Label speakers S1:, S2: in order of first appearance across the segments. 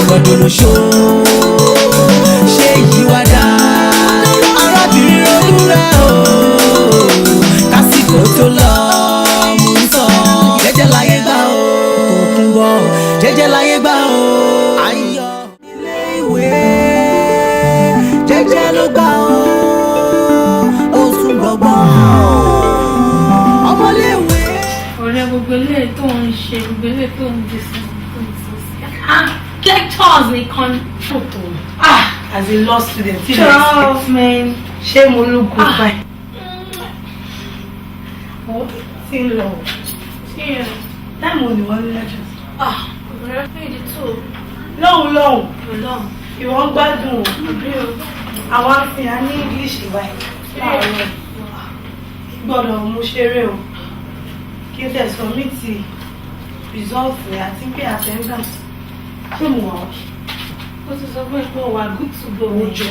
S1: sọ̀rọ̀ lóṣó ṣé yí wá dá arábìnrin olúra o kásìkò tó lọ mú sọ jẹ́jẹ́ láyé gbà o òkun bọ̀ jẹ́jẹ́ láyé gbà o ayọ̀ ilé ìwé jẹ́jẹ́ ló gbà o oṣù gbọ̀ngbọ̀n ọmọléèwé.
S2: ọ̀rẹ́ gbogbo eléyìí tó ń ṣe gbogbo eléyìí tó ń di sí lectures nìkan fòtò.
S3: as a law student
S2: Charles man
S3: ṣé mo ló kú báyìí. ó ti ń lọ táìmù ni wọ́n ní lẹ́jọ́.
S2: ọ̀rẹ́ fèjì tó
S3: lọ́hùn ìwọ ń gbádùn àwọn àfihàn ní English báyìí gbọ́dọ̀ mú ṣeré o kí o tẹ̀sán mi ti result rẹ̀ àti pé attendance ṣé mo wà ó.
S2: ó ti sọ fún ìpín wà good to go.
S3: jọ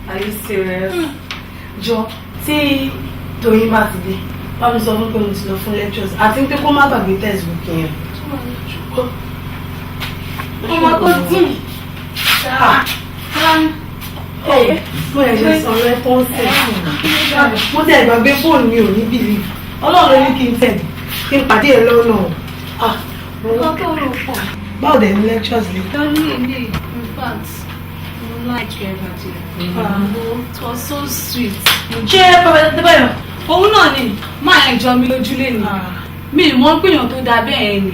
S3: are you serious? jọ tí Tóyìn bá ti dé bá mi sọ fún pé mo ti lọ fún lectures àti pé kó má gbàgbé textbook yẹn.
S2: ọmọ tó dùn.
S3: mo yẹ ṣe sọ̀rọ̀ ẹ tó ń sẹ̀ mo tẹ̀ gbàgbé fóònù mi ò ní bìlì Ọlọ́run ní kí n tẹ̀ kí n pàdé ẹ lọ́nà.
S2: ọkọ tó rò pọ̀.
S3: báwo dẹ̀ ní lectures lè.
S2: lórí ilé in fact mo like everybody. it was so sweet.
S3: ṣé bàbá Adébáyọ̀.
S2: òun náà ni máa ń jọ mi lójúlé ni mi ì mọ̀ pèèyàn tó dáa bẹ́ẹ̀ ni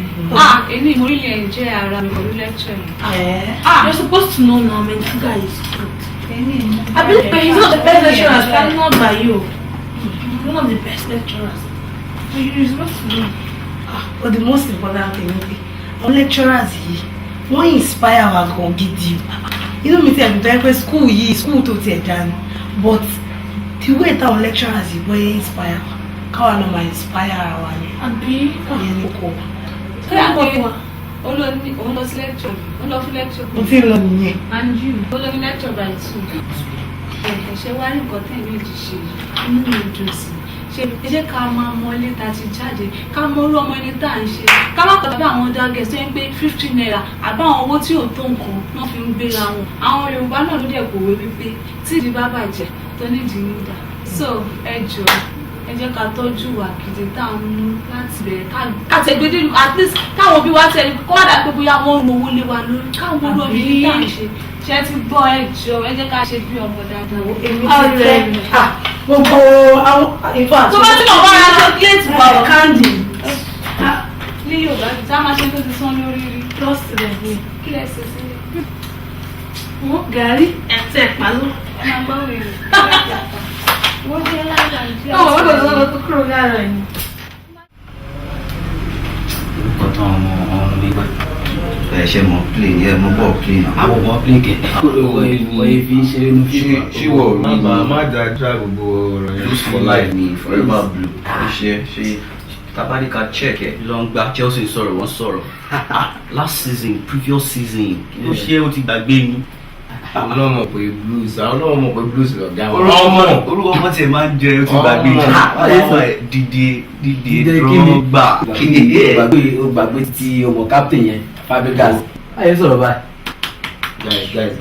S2: èmi mo really enjoy ara mi pẹ̀lú lecture yẹn. You're supposed to know now man, that guy is good. I believe he's not the best lecturer, but not by you. He's one of the best lecturers. You're supposed to know.
S3: But the most important thing is àwọn lecturers yìí wọ́n inspire wa gan gidi inú mi ti ẹ̀dùn tẹ́ pé school tó tiẹ̀ dá ni but the way táwọn lecturers yìí wọ́n inspire wa káwa náà máa inspire ara wa ni
S2: Àbí
S3: ìyẹn ní kò
S2: òun lọ sí lecture òun lọ fún lecture.
S3: mo ti ń lọ nìyẹn.
S2: And you ó lọ ní lecture by 2. Ẹ̀ṣẹ̀ wá ní nǹkan tẹ̀ méjì ṣe inú mi dùn sí ṣe ẹ jẹ́ ká máa mọ ilé tá a ti jáde ká mọ orú ọmọ ẹni tá à ń ṣe ká má pàdé àwọn dágẹ̀ tó ń pé 50 naira àbáwọn owó tí ò tó nǹkan náà fi ń gbéra wọn àwọn Yorùbá náà ló dẹ̀ kòwé wípé tí ìdí bá bàjẹ́ tó nídìí nídà so ẹ jọ̀ọ́ ẹ jẹ́ ká tọ́jú wà gidi tá à ń mú láti bẹ̀rẹ̀ ká tẹ̀gbẹ́ dé at least káwọn òbí wa tẹ̀lé kó wà dà pé bóyá wọ́n ń mowó lé wa lórí káwọn olú ọmọ yìí tá à ń ṣe ti gbọ́ ẹ jọ̀ọ́ ẹ jẹ́ ká ṣe bí ọmọ dáadáa.
S3: èmi ti tẹ́ gbogbo àwọn ìfọ̀ àti.
S2: tó bá tí mo bá ra chocolate wà wọ candy. ní Yorùbá ti tá a máa ṣe tó ti sán lórí rí trust rẹ̀ ní kí lẹ ṣe sílẹ̀. wọ́n gàrí ẹ̀tẹ̀ pàlọ́ ẹ máa gbọ́ wèrè. wọ́n jẹ́ lára ìjẹ́ àti wọ́n gbọ́dọ̀ tó kúrò lára ẹ̀ ni.
S4: orúkọ tán ọmọ nígbà
S5: ẹ ṣe mọ play yẹ mo bọ play náà.
S4: àwọn ọmọ play kẹ wọ́n yẹ fi ṣeré ní fíìmù.
S5: ṣíwọ mi
S6: má dáadáa gbogbo ọ̀rọ̀ yẹn.
S5: lose for life ni forever blue. ṣe tabanika check ẹ.
S4: lọ ń gba Chelsea sọ̀rọ̀ wọ́n sọ̀rọ̀ last season previous season ló ṣe ó ti gbàgbé ni.
S6: àwọn náà mọ̀ pé blues lọ̀gá wọn.
S5: orúkọ ọmọ tiẹ̀ máa ń jẹ ó ti gbàgbé dìde rọ́gbà.
S4: ó gbàgbé ti ọmọ captain yẹn Fabregas ayé sọ̀rọ̀ báyìí.
S6: guys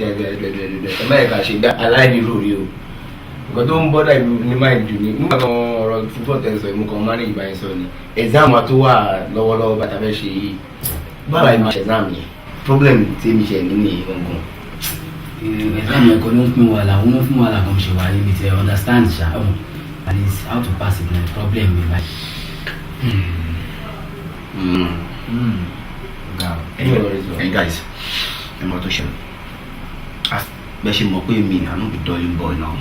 S6: ẹ má yẹ ká ṣe aláìníró rí o nǹkan tó ń bọ́dà ìlú ní máa dùn ní nígbà kan ọ̀rọ̀ fúnfọ́ tẹ̀sán ìmú kan manage ìbáyìí sọ ni exam wa tó wà lọ́wọ́lọ́wọ́ bàtà fẹ́ ṣe yìí báwa ìmọ̀ exam yẹn problem tí èmi ṣe ní ní gangan.
S4: exam yẹn kọ́ ló ń pín wàhálà wọn ló ń pín wàhálà kan ṣe wà níbi tí understand ṣá and it's how to pass it na problem mi báyìí.
S5: Hey guys, ẹ mọ̀ tó ṣẹlẹ̀ bẹ́ẹ̀ ṣe mọ̀ pé mi àánú bí dọ́ọ̀lì boy náà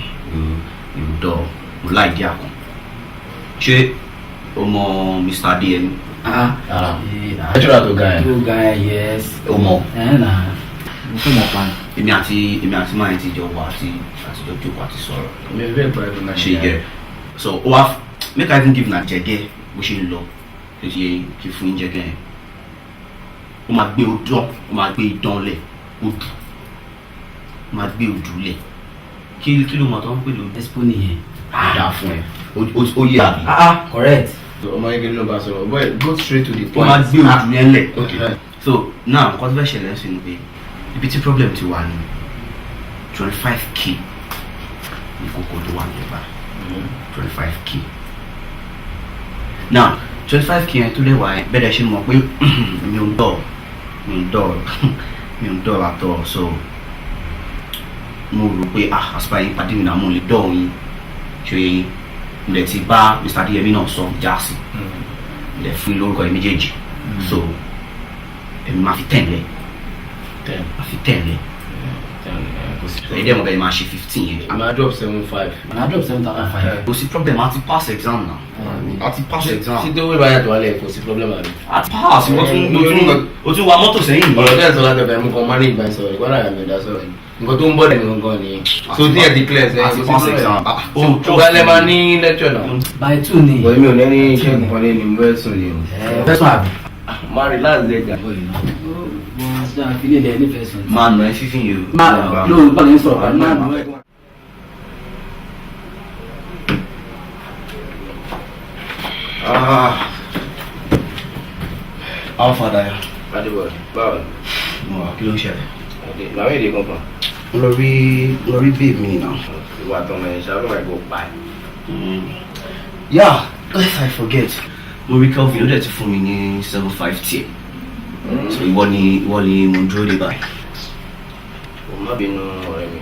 S5: ìlú dọ́ọ̀ mo láì dí àkàn ṣé o mọ Mr. DM?
S6: lecturer tó ga ẹ̀.
S4: tó ga ẹ̀ yes.
S5: o mọ
S4: mo fún mọ̀ pa.
S5: èmi àti máa ti jọ wà àti jọ jókòó àti sọ̀rọ̀
S6: mi ò fẹ́ pẹ̀lú náà.
S5: ṣe yẹ so o wa make I even give na jẹgẹ bó ṣe ń lọ ṣe ṣe kí fún yín jẹgẹ yẹn o máa gbé odán o máa gbé idán lẹ̀ odù o máa gbé odù lẹ̀ kí ló mọ̀ tó ń pè lóde.
S4: expo nìyẹn.
S5: dà fún ẹ ó yé àbí.
S4: correct.
S6: ọmọ yẹn kí ló bá sọ̀rọ̀ boy go straight to the
S5: o
S6: point.
S5: máa gbé odù yẹn lẹ̀ So now nǹkan tó fẹ́ ṣẹlẹ̀ sí ni pé ibi tí problem ti wà ní 25k ní kókó tó wà nípa 25k. Now 25k yẹn tó lè wà yẹn bẹ́ẹ̀ ṣe mọ̀ pé mi ò ń dọ̀ àtọ̀ so mo rò pé àsìpá yín pàdé mi náà mo lè dọ̀ yín ṣe yín ilẹ̀ ti bá Mr. Adéyẹmí náà sọ jáàsì ilẹ̀ fún lórúkọ ẹ̀ méjèèjì so èmi máa fi 10 lẹ̀ máa fi 10 lẹ̀ ẹ̀dẹ̀ mọ̀ bẹ́ẹ̀ máa ṣe 15 yẹn.
S6: I'm gonna drop 7.5.
S4: Màá drop 7,500.
S5: Kò sí problem àti pass exam náà àti pass exam
S6: Ṣé tó wé báyà tó wà lẹ̀ kò sí problem àbí?
S5: àti pass o tún wa mọ́tò sẹ́yìn
S6: Ọ̀rọ̀ tẹ́ ẹ̀ sọ láti ọ̀bẹ̀ mú kan manage by sọ̀rọ̀ ìgbọ́dọ̀ àyàmì ìdá sọ̀rọ̀ yìí. Nǹkan tó ń bọ̀ dẹ̀ gangan ni. So tí ẹ̀ declare sẹ́yìn
S5: àti
S6: kò sí
S5: pass
S6: problem.
S5: exam.
S6: Ṣùgbọ́n ẹ máa ní lecture náà.
S4: By 2 ni.
S6: Bọ̀ èmi ò ní ẹni iṣẹ́ nǹkan lé ní mo fẹ́ sùn yìí o.
S4: Fẹ́sùn àbí?
S6: Máa relax there jà.
S4: Wọ́n ṣe àfilé ilẹ̀ nífẹ̀ẹ́ sùn.
S5: máa nà ẹ́ fífín yìí o.
S4: Máa lóòrùn bá lè sọ̀rọ̀ pàdé máa nù ẹ̀.
S5: How far daya?
S6: Adébọ̀ báwo ni?
S5: Mo wà kí ló ń ṣẹlẹ̀?
S6: Màmí èdè kan kan.
S5: Mo lọ rí babe mi náà.
S6: Ìwà àtọmọ ẹ̀ ṣàlùmọ̀ ẹ̀gbọ́n pa ẹ̀.
S5: Yeah, lest I forget. Mo rí Kelvin ó dẹ̀ ti fún mi ní 7.5 tiẹ̀. So ìwọ ni mo dúró dé báyìí.
S6: O má bínú ọ̀rẹ́ mi.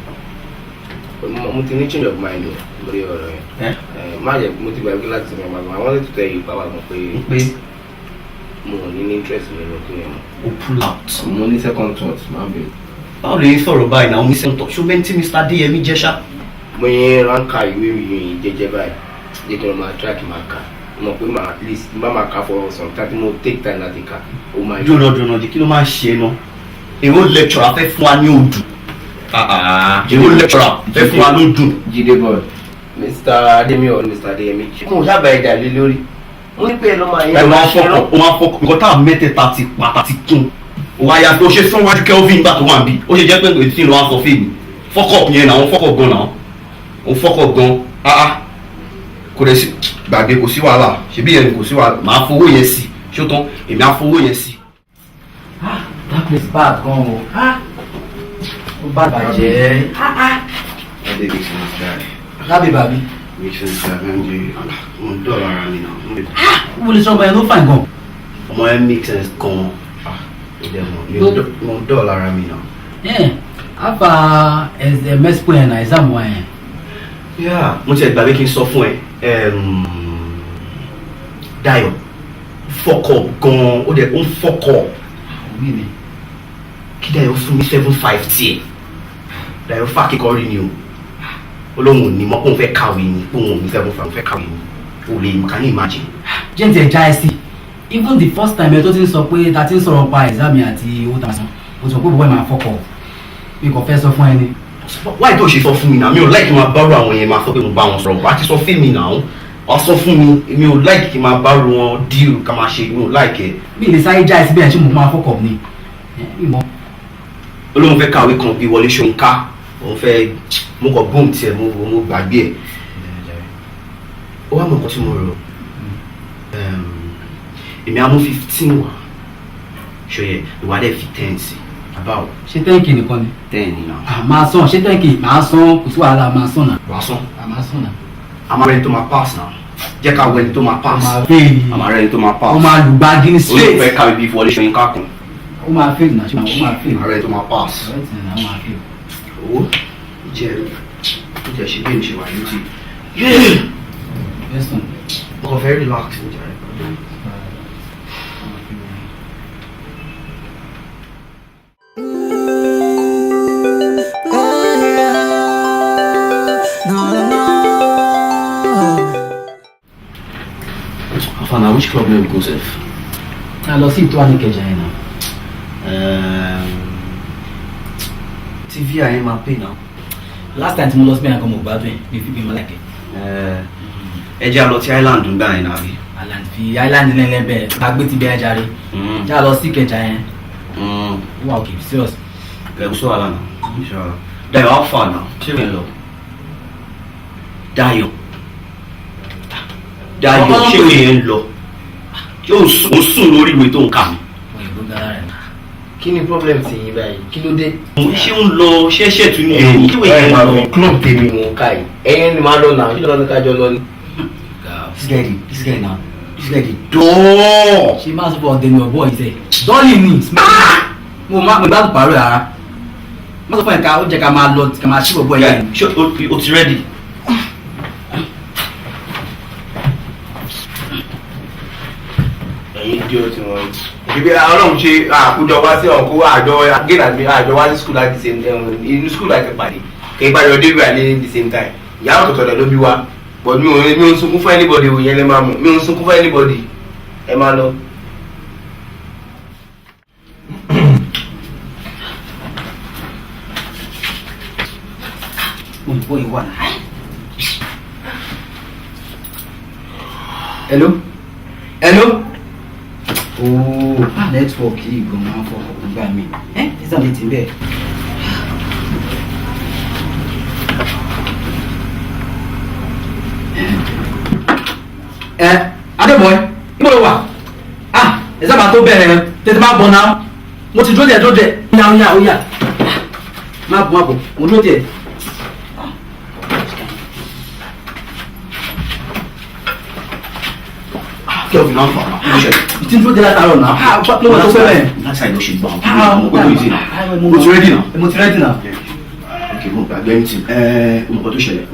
S6: Mo ti ní change of mind o lórí ọ̀rọ̀ yẹn. Má yẹ mo ti gbàgbé láti sọ ma I wanted to tell you pàápàá gan pé mo ní interest nínú kí ni mo.
S5: O pull out.
S6: Mo ní second thought má bínú.
S5: Báwo lè sọ̀rọ̀ báyìí náà? Mo ní second thought. Ṣùgbọ́n tí Mr. Adéyẹmí jẹ́ ṣá.
S6: Mo yẹn ránkà ìwé ìròyìn jẹ́jẹ́ báyìí jẹ́ kí n máa track máa kà mo pé máa at least n bá máa kà for some time mo take time láti kà ó máa yọ.
S5: Dúnà di kí ló máa ń ṣe é náà? Èwo lecturer fẹ́ fún wa ní odù. Èwo lecturer fẹ́ fún wa lódù.
S6: Jídé boy Mr. Adémi or Mr. Adéyẹmí. Mo sábà ẹ̀dá lé lórí. Mo ní pé ẹ ló máa yẹ.
S5: Ẹ máa fọkàn, ó máa fọkàn. Nǹkan táwọn mẹ́tẹ̀ẹ̀ta ti pàtàkì kún. Wà á yà pé ó ṣe sọ́wájú Kelvin nígbà tó wà níbí. Ó ṣe jẹ́ pé èyí tí ń lọ wá sọ fèmí. Fọ́kọ̀ yẹn náà, wọ́n fọ́kọ̀ gan náà. Ó fọ́kọ̀ gan. Kò dẹ̀ sí gbàgbé kò sí wàhálà. Ṣebí yẹn kò sí wàhálà. Màá fowó yẹn sí. Ṣé ó tán? Èmi á fowó yẹn sí.
S4: That place bad gan o. Ó bá bàjẹ́.
S5: Ẹ̀dẹ̀ bí sinmi sí dáre.
S4: Lábẹ́ bàbí.
S5: Mi ṣe ń ṣe àbẹ́ǹdì mo ń dọ̀rọ̀ ara mi náà.
S4: Mo lè sọ ọmọ yẹn ló fàn gan.
S5: Ọmọ ẹ make sense gan. Mo ń dọ̀rọ̀ ara mi náà.
S4: Afa mẹ́sìpọ̀ yẹn náà exam wa yẹn.
S5: Yeah, mo ti ẹ̀ gbàgbé kí n sọ fún ẹ. Dayọ̀ fọkọ̀ gan-an ó dẹ̀ ó ń fọkọ̀. Kí Dayọ̀ fún mi 7.5 tiẹ̀. Dayọ̀ fà kíkọ́ rí ni o. Olóhùn ò ní mọ́ kó n fẹ́ kàwé ni kó n ò ní 7.5 fẹ́ kàwé ni. O lè can you imagine?
S4: James ẹ̀ já ẹ sí. Even the first time ẹ tó ti ń sọ pé ta ti ń sọ̀rọ̀ pa exam yẹn àti owó tàbí o sọ pé bọ́ọ̀ máa fọkọ̀ mi kò fẹ́ sọ fún ẹni.
S5: Why tó ṣe sọ fún mi náà? Mi ò like kí n máa bárò àwọn yẹn máa sọ pé mo bá wọn sọ̀rọ̀. Wàá ti sọ fún mi náà. Wàá sọ fún mi. Mi ò like kí n máa bárò wọn deal ká máa ṣe. Mi ò like ẹ.
S4: Mi lè sáré já ẹ síbẹ̀ ẹ̀ ṣé mo máa fọkọ̀ ni.
S5: Olóhùn fẹ́ kàwé kan bí Wọlé Ṣóyínká. Òun fẹ́ mo kọ bóun tiẹ̀ mo gbàgbé ẹ̀. Ó wá mọ̀ nǹkan tí mo rò. Èmi á mú 15 wá. Ṣòye ìwà dẹ̀ fi 10 sí. Àbáwò.
S4: Ṣé tẹ́ǹkì nìkan ni?
S5: 10 ni náà.
S4: Máa sàn ṣé tẹ́ǹkì máa sàn kò sí wàhálà máa sàn náà.
S5: Wàá sàn.
S4: Máa sàn náà.
S5: A máa rẹni tó máa pass náà. Jẹ́ ká wẹni tó máa pass.
S4: Máa fail.
S5: A máa rẹni tó máa pass.
S4: Ó máa lùgbà gíní straight.
S5: Olùfẹ́ kàwé bí Wọlé Ṣóyínká kan.
S4: Ó máa fail náà ṣùgbọ́n ó máa fail.
S5: A máa rẹni tó máa pass.
S4: Ọ̀rẹ́ tì náà ó máa fail.
S5: Owó jẹ́ ṣe bí èmi ṣe wà lójú.
S4: Lẹ́sùn.
S5: Mo kàn fẹ́ relax ní ìjà rẹ̀. Afana, which club name go sef?
S4: A lọ sí ìtọ́ àníkẹjà yẹn náà.
S5: TV ayé máa pè náà.
S4: Last time tí mo lọ sí bẹ́ẹ̀ kan mo gbádùn ẹ̀ mi fi bí mo láìpẹ́.
S5: Ẹ jẹ́ àlọ́ tí Island ń gbà yẹn náà rí.
S4: Island fi Island nílẹ̀ bẹ́ẹ̀ ká gbé ti bẹ́ẹ̀ járe. Já lọ sí ìkẹjà yẹn. Ó wà òkè serious.
S5: Ẹ̀rù sọ àlà náà. Dayọ̀ how far náà? Ṣé mi lọ? Dayọ̀ ṣé mi yẹn ń lọ? Yóò sùn lórí ìwé tó ń kà mí.
S4: Òyìnbó gara rẹ̀ náà.
S6: kí ni problem ti yín báyìí kí ló dé.
S5: ṣé ń lọ ṣẹ́ṣẹ́ tún ní ìlú kí wèé
S6: máa
S5: lọ.
S6: lọ club tèmi mò ń ká yìí ẹ̀yin ni màá lọ náà kí ló ní kájọ lọ ni.
S4: This guy now. This guy the door. She must for the new boy say. Dolly ni. Mo gbádùn pàrọ̀ ara. Má sọ fún ẹ̀ ká ó jẹ́ ká máa lọ ká máa ṣíbọ̀ bọ́ ẹ̀.
S5: ṣé o ti ready.
S6: ẹ̀yin dí o ti wọ́n. ìbí ọlọ́run ṣe àkójọ wá sí ọ̀kú àjọ wá sí school at the same time inú school láti pàdé kí n bá yọ dé ìwà ní the same time ìyá ọ̀tọ̀ọ̀tọ̀ rẹ̀ ló bí wa but mi ò ń sunkún fún anybody òye lè máa mọ̀ mi ò ń sunkún fún anybody ẹ máa lọ.
S4: Hello. Oh, network yìí gan máa ń fọkàn nígbà mi. Ìsàn lè ti bẹ́ẹ̀. Adébọ̀y, níbo ló wà? Ẹ sábà tó bẹ̀rẹ̀ tètè máa bọ̀ náà. Mo ti dúró dẹ̀. Ó yá. Má bọ̀, mo dúró dẹ̀.
S5: kí o fi náà fà á ló ṣẹlẹ̀.
S4: Tí n dúró dẹ̀ látàárọ̀ náà. Ló wà tó fẹ́ bẹ́ẹ̀.
S5: láti ṣàìlú ṣe gbà ọ́ kó ló ìdí náà. o ti ready náà.
S4: Mo ti ready náà.
S5: ok mo gbàgbé ẹni tí ọmọkàn tó ṣẹlẹ̀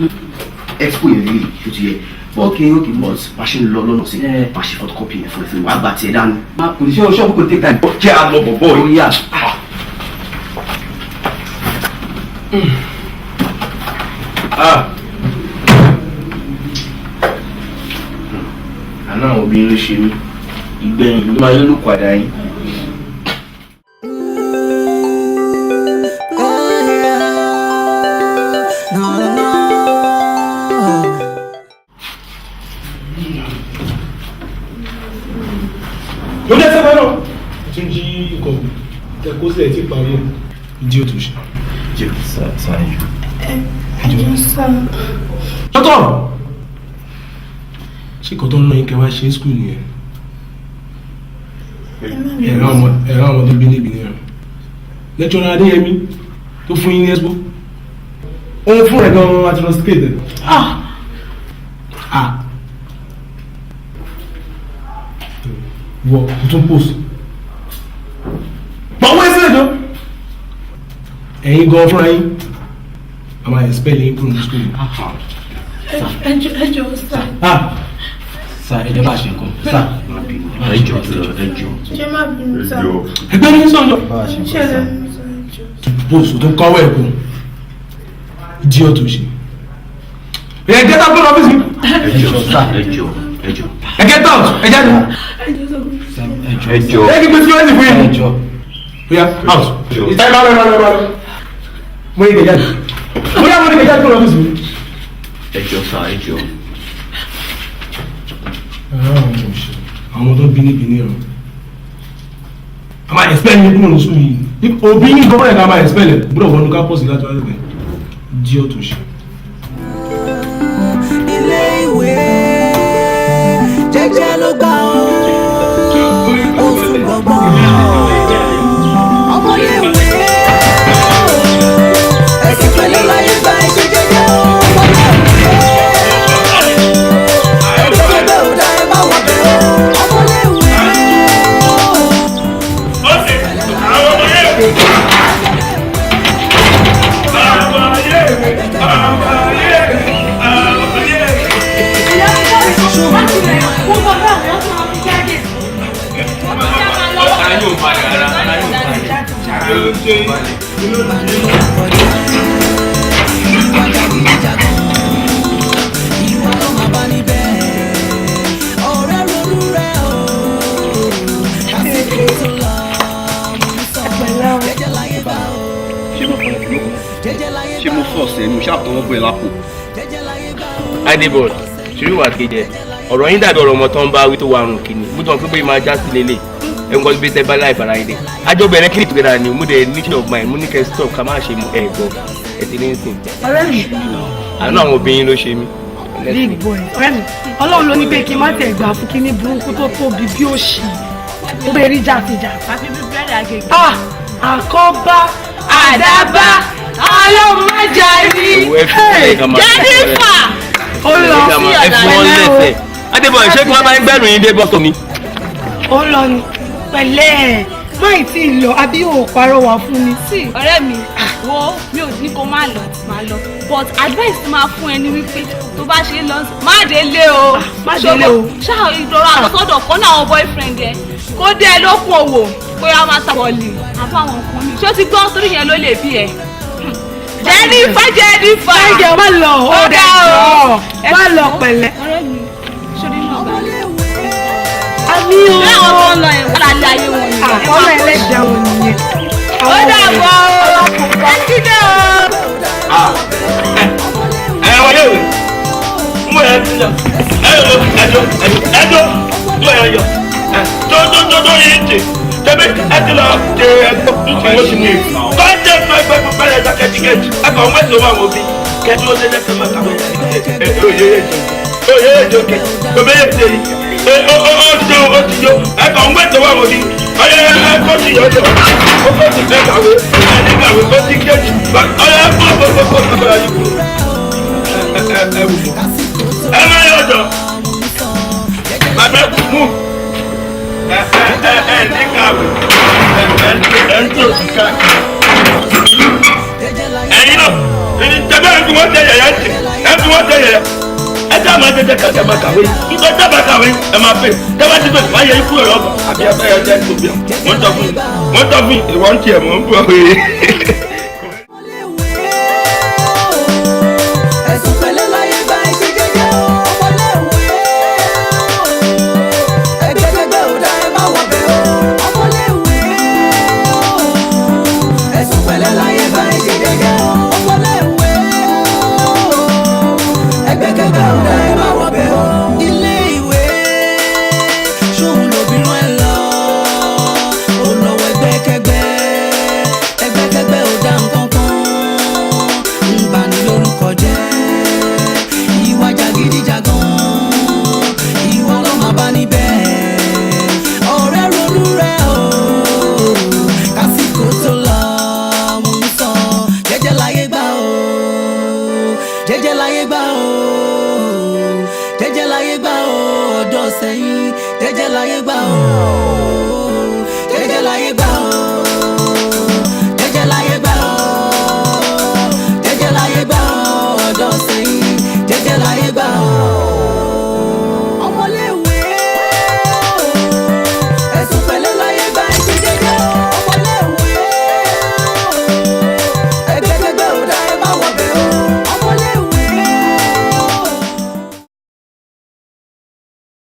S5: expo yẹn rí o ti yẹ.
S4: Okay.
S5: but bá ṣe ń lọ lọ́nà sí bá ṣe photocopy yẹn fún ẹ fún mi wàá gbà tiẹ̀ dání.
S4: Má kò ní ṣé o ṣọ́ọ̀bù kò take time.
S5: jẹ́ àlọ́ bọ̀bọ̀
S4: Ó
S5: yìí.
S4: yá.
S6: àná àwọn obìnrin ló ṣe mí ìgbẹ̀yìn ló máa yọ lóko àdá yín.
S7: ló dé sẹ́fẹ́ náà tún jí nǹkan tẹ̀kọ́ sílẹ̀ tí parí ẹ̀ ìdí òtún ṣe.
S5: jẹ́ sáyé.
S7: tọ́tọ̀ ṣé kò tó ń ná yín kẹwàá ṣe skul nìyẹn ẹ̀rọ àwọn tó bí níbi nìyẹn lẹ́tọ́rọ̀ Adéyẹmí tó fún yín ní expo òun fún ẹ̀ gan-an àti rusticate wọ tún post pọ̀wọ́ ẹsẹ̀ ẹ̀jọ́ ẹ̀yin gan fúnra yín a máa expel yín kúrò ní school yìí.
S3: ẹjọ́
S4: Sá ẹjọ́ bá ṣe nǹkan. Sá
S5: ẹjọ́.
S3: ṣe má bínú sá
S7: ẹgbẹ́ ní sọ̀njọ́
S4: bá ṣe nǹkan.
S3: ṣẹlẹ̀
S7: post tó kọ́wọ́ ẹ̀kú ìdí ọ̀tún ṣe. ẹ get out of office mi.
S5: ẹjọ́.
S7: ẹ get out ẹ jáde.
S5: ẹjọ́.
S7: ẹ kí n gbé síwájú fún yín.
S4: Ẹjọ́.
S7: Oya out. ìta ìbára ìbára mo yí kẹjáde. mo yá mo ní kẹjáde kúrò office mi.
S5: ẹjọ́ sá ẹjọ́.
S7: àwọn ọmọ tó bí níbi ní ọ̀rọ̀ a máa expel ní kúrò ní sùn yìí òbí ní gbọ́dọ̀ ẹ̀ka máa expel ẹ̀ gbọ́dọ̀ wọnú kápọ́sì láti wáyé pẹ̀ jí ọ̀tún ṣe.
S1: ilé ìwé jẹ́jẹ́ ló gbà ó sùn gbọ̀ngbọ̀n ọmọdé ìwé ẹ̀sìn pẹ̀lú láyé gba ẹ̀ṣẹ̀ jẹ́jẹ́ ó ọmọdé ìwé ẹ̀jọ̀ bẹ́ẹ̀ ò dá ẹ bá wọ̀ bẹ́ẹ̀ ọmọdé ìwé.
S5: ṣé mo fọ̀ sẹ́nu ṣàtọwọ́ bẹ́ẹ̀ lápò.
S6: Adébọ̀d ṣùgbọ́n ìwà kejì ọ̀rọ̀ yín dàbí ọ̀rọ̀ ọmọ tó ń bá wí tó wà rùn kìíní mú tán pé máa já sí lélẹ̀ ẹ̀ ń kọ́ bí tẹ́ bá láì fara yìí dé ajọ́ bẹ̀rẹ̀ kí ni ìtòkèrè ni mú dé need of mind mú ní kẹ́ stop ká má ṣe mú ẹ̀ gbọ́ ẹ̀ ti ní í sìn.
S3: ọ̀rẹ́ mi
S6: àánú àwọn obìnrin ló ṣe mí.
S3: big boy ọ̀rẹ́ mi ọlọ́run ló ní pé kí n má tẹ̀ gbà fún kíní burúkú tó tóbi bí òṣì ó bẹ rí jàtìjàtì.
S2: àfi bí bẹ́ẹ̀rẹ̀ àgègè.
S3: Àkọ́bá àdábá ọlọ́mọdéjàrí jẹ́nífà ó lọ sí ọ̀dà pẹ̀lẹ́ o.
S6: Adébọ̀yẹ̀ ṣé kí wọ́n bá ń gbẹ́rù yín dé bọ́tò mi.
S3: ó lọ ní pẹ̀lẹ́ máì tí ì lọ àbí ò parọ́wà fún mi.
S2: sí ọ̀rẹ́ mi wo mi ò ní kó má lọ máa lọ but advice ti máa fún ẹni wípé tó bá ṣe lọ má délé o.
S3: má délé o.
S2: ṣáà ìrora àkọsọ́dọ̀ kan náà àwọn boyfriend ẹ kó dé ẹ lókun òwò bóyá máa tàbọ̀lì àbáwọn kan mi ṣó ti gbọ́ torí yẹn ló lè bí ẹ. Jẹ́nífà
S3: ẹ̀jẹ̀ má lọ ó dẹ̀ jọ má lọ pẹ̀lẹ́.
S2: ọ̀rẹ́ mi ṣorí náà bá mi.
S3: àmì o.
S2: bí àwọn tó ń lọ yẹn wọ́n lálẹ́ ayé wọn ni.
S3: àkọlẹ̀ ẹlẹ́jà wọn nìyẹn.
S2: ó dàbọ̀ o ẹ ti dé o.
S6: Ẹ wọlé o. Mo yẹ ti lọ. Ẹjọ́ mo yẹ yọ. Tó yìí ti. Tẹ́bí ẹ ti lọ ṣe ẹgbẹ́ tuntun oṣù ní. Kọ́ńtẹ́ pẹ́pẹ́pẹ́ ẹ̀dá kẹ́tíkẹ́tì. Ẹ̀kọ́ ọmọ ẹ̀sìn wà wọ́n bí. Kẹ́tí ó dédé sẹ́mọ̀ kàwé. Oyè èjò kẹ́. Bàbá yẹ ti yìí. Ó ti yó. Ẹ̀kọ́ ọmọ ẹ̀sìn wà wọ́n bí. Ọyẹ ẹ̀kọ́ ti yọ jọ. Ó kọ́ ti fẹ́ kàwé. Ẹni kàwé ó ti kéjì. Ọyẹ ẹ̀kọ́ kàwé yìí kú. Ẹ má yọ jọ. Bàbá mú. Ní kàwé. Ẹni tó ti ká. Ẹyin náà, ìjọba ẹ̀ fi wọ́n tẹ yẹ̀yẹ́ sí. Ẹ fi wọ́n tẹ yẹ̀yẹ́. Ẹ jẹ́ àmọ́ ẹgbẹ́ kàkẹ́ máa kàwé. Ìgbà jábà kàwé ẹ máa fẹ́. Tẹ́wọ́ ti fẹ́ máa yẹ ikú ẹ̀rọ ọ̀bà. Àbí ẹgbẹ́ ẹ̀ jẹ́ tóbi ọ̀. Wọ́n tọ́ fún ìwọ́n tiẹ̀ mọ́ ń bọ̀ wẹ̀.
S1: ẹ̀sùn pẹ̀lẹ́ láyé gba ẹ̀ṣẹ̀ jẹ́jẹ́ ọmọléèwé ẹgbẹ́gbẹ́ ò dá ẹ má wọ bẹ̀ o ọmọléèwé ẹ̀sùn pẹ̀lẹ́ láyé gba ẹ̀ṣẹ̀ jẹ́jẹ́ ọmọléèwé ẹgbẹ́gbẹ́ ò dá ẹ má wọ bẹ̀ o. ilé ìwé ṣóun lóbìnrin ẹ lọ ó lọ́wọ́ ẹgbẹ́kẹ́gbẹ́ ò dá nǹkan kan ń bani lórúkọ jẹ́ ìwà jàgídíjàgan ìwà ló máa bá níbẹ̀ ọ̀rẹ́ ronú rẹ̀ o kásìkò tó lọ mú sọ jẹ́jẹ́ láyé gbà o jẹ́jẹ́ láyé gbà o jẹ́jẹ́ láyé gbà o ọ̀dọ́ sẹ́yìn jẹ́jẹ́ láyé gbà o.